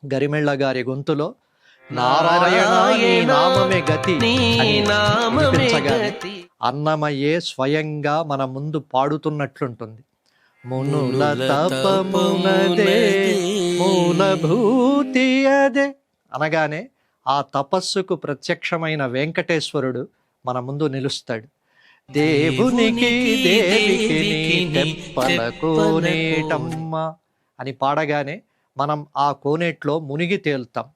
గరిమెళ్ళ గారి గొంతులో నారాయణ నీ నామమే గతి అని వినిపించగానే అన్నమయ్యే స్వయంగా మన ముందు పాడుతున్నట్లుంటుంది. మునుల తపమునదే మూలభూతి అదే అనగానే ఆ తపస్సుకు ప్రత్యక్షమైన వెంకటేశ్వరుడు మన ముందు నిలుస్తాడు. దేవునికి దేవికి తెప్పల కోనేటమ్మ అని పాడగానే మనం ఆ కోనేట్లో మునిగి తేలుతాం.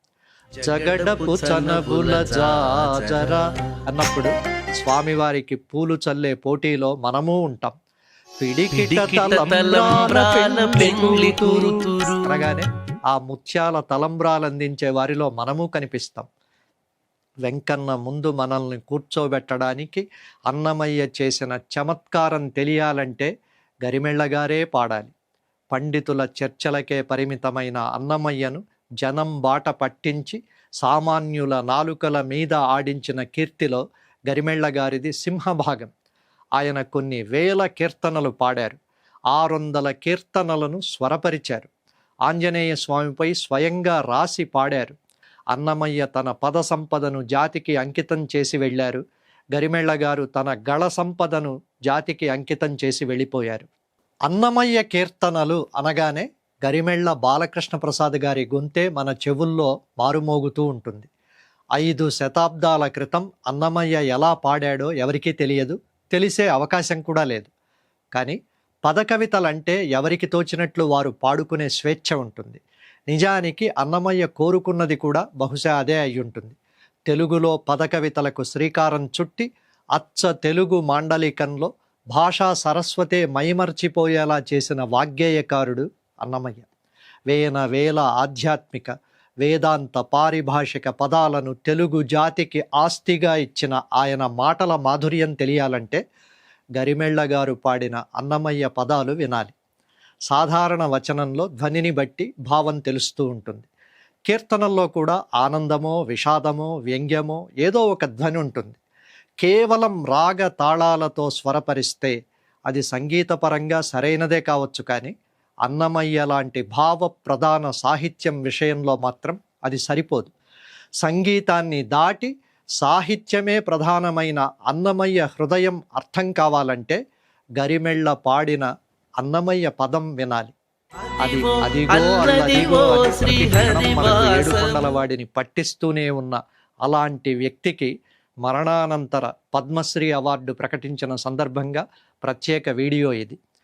జగడపు చనబుల జాజర అన్నప్పుడు స్వామివారికి పూలు చల్లే పోటీలో మనము ఉంటాం. పిడికిట అనగానే ఆ ముత్యాల తలంబ్రాలు అందించే వారిలో మనము కనిపిస్తాం. వెంకన్న ముందు మనల్ని కూర్చోబెట్టడానికి అన్నమయ్య చేసిన చమత్కారం తెలియాలంటే గరిమెళ్ళగారే పాడాలి. పండితుల చర్చలకే పరిమితమైన అన్నమయ్యను జనం బాట పట్టించి సామాన్యుల నాలుకల మీద ఆడించిన కీర్తిలో గరిమెళ్ళ గారిది సింహభాగం. ఆయన కొన్ని వేల కీర్తనలు పాడారు. 600 కీర్తనలను స్వరపరిచారు. ఆంజనేయ స్వామిపై స్వయంగా రాసి పాడారు. అన్నమయ్య తన పద సంపదను జాతికి అంకితం చేసి వెళ్ళారు. గరిమెళ్ళ గారు తన గళ సంపదను జాతికి అంకితం చేసి వెళ్ళిపోయారు. అన్నమయ్య కీర్తనలు అనగానే గరిమెళ్ళ బాలకృష్ణ ప్రసాద్ గారి గొంతే మన చెవుల్లో మారుమోగుతూ ఉంటుంది. 5 శతాబ్దాల క్రితం అన్నమయ్య ఎలా పాడాడో ఎవరికీ తెలియదు, తెలిసే అవకాశం కూడా లేదు. కానీ పదకవితలంటే ఎవరికి తోచినట్లు వారు పాడుకునే స్వేచ్ఛ ఉంటుంది. నిజానికి అన్నమయ్య కోరుకున్నది కూడా బహుశా అదే అయ్యుంటుంది. తెలుగులో పదకవితలకు శ్రీకారం చుట్టి అచ్చ తెలుగు మాండలికంలో భాషా సరస్వతే మైమర్చిపోయేలా చేసిన వాగ్గేయకారుడు అన్నమయ్య. వేల ఆధ్యాత్మిక వేదాంత పారిభాషిక పదాలను తెలుగు జాతికి ఆస్తిగా ఇచ్చిన ఆయన మాటల మాధుర్యం తెలియాలంటే గరిమెళ్ళ గారు పాడిన అన్నమయ్య పదాలు వినాలి. సాధారణ వచనంలో ధ్వనిని బట్టి భావం తెలుస్తూ ఉంటుంది. కీర్తనల్లో కూడా ఆనందమో విషాదమో వ్యంగ్యమో ఏదో ఒక ధ్వని ఉంటుంది. కేవలం రాగ తాళాలతో స్వరపరిస్తే అది సంగీతపరంగా సరైనదే కావచ్చు, కానీ అన్నమయ్య లాంటి భావ ప్రధాన సాహిత్యం విషయంలో మాత్రం అది సరిపోదు. సంగీతాన్ని దాటి సాహిత్యమే ప్రధానమైన అన్నమయ్య హృదయం అర్థం కావాలంటే గరిమెళ్ళ పాడిన అన్నమయ్య పదం వినాలి. అది అదిగో అల్లదిగో అని మనకు ఏడుకొండల వాడిని పట్టిస్తూనే ఉన్న అలాంటి వ్యక్తికి మరణానంతర పద్మశ్రీ అవార్డు ప్రకటించిన సందర్భంగా ప్రత్యేక వీడియో ఇది.